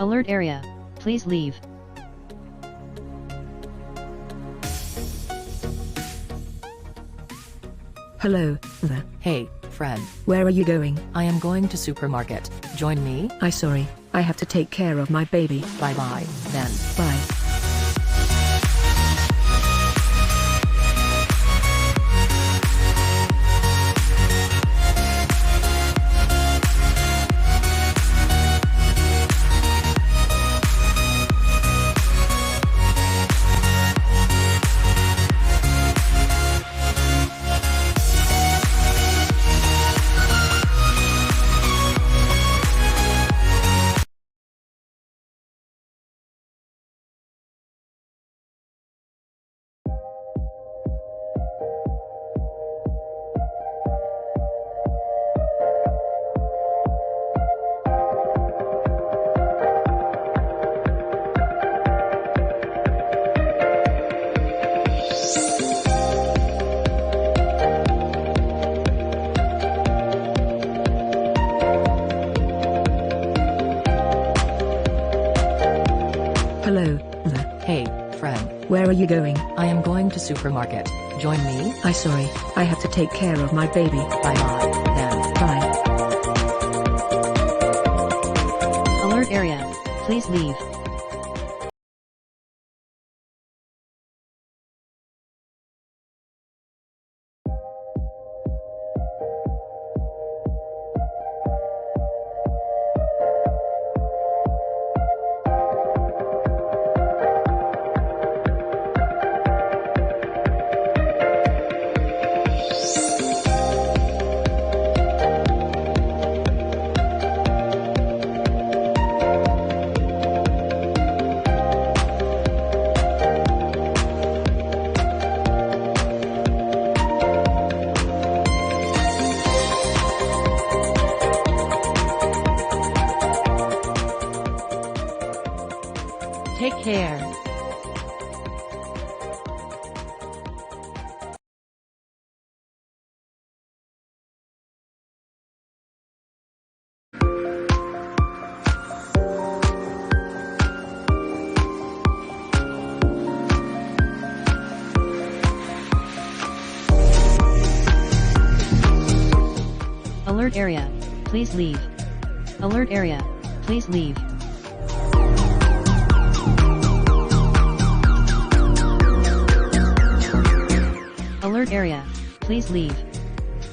Alert area, please leave. Hello, there. Hey, friend. Where are you going? I am going to supermarket. Join me? Sorry, I have to take care of my baby. Bye bye, then. Bye. Hello, there. Hey, friend. Where are you going? I am going to supermarket. Join me? Sorry, I have to take care of my baby. Bye bye, then. Bye. Alert area, please leave. Take care. Alert area, please leave. Alert area, please leave. Alert area, please leave.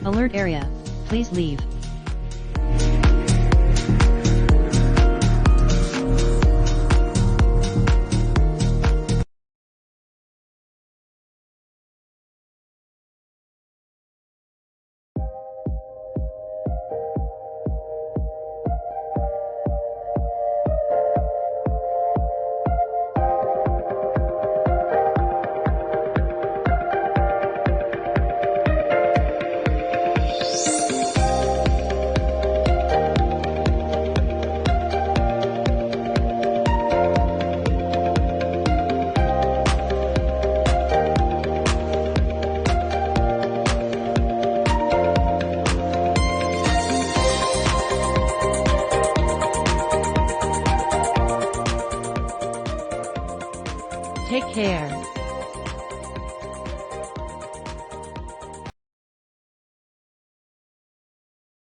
Alert area, please leave. Take care.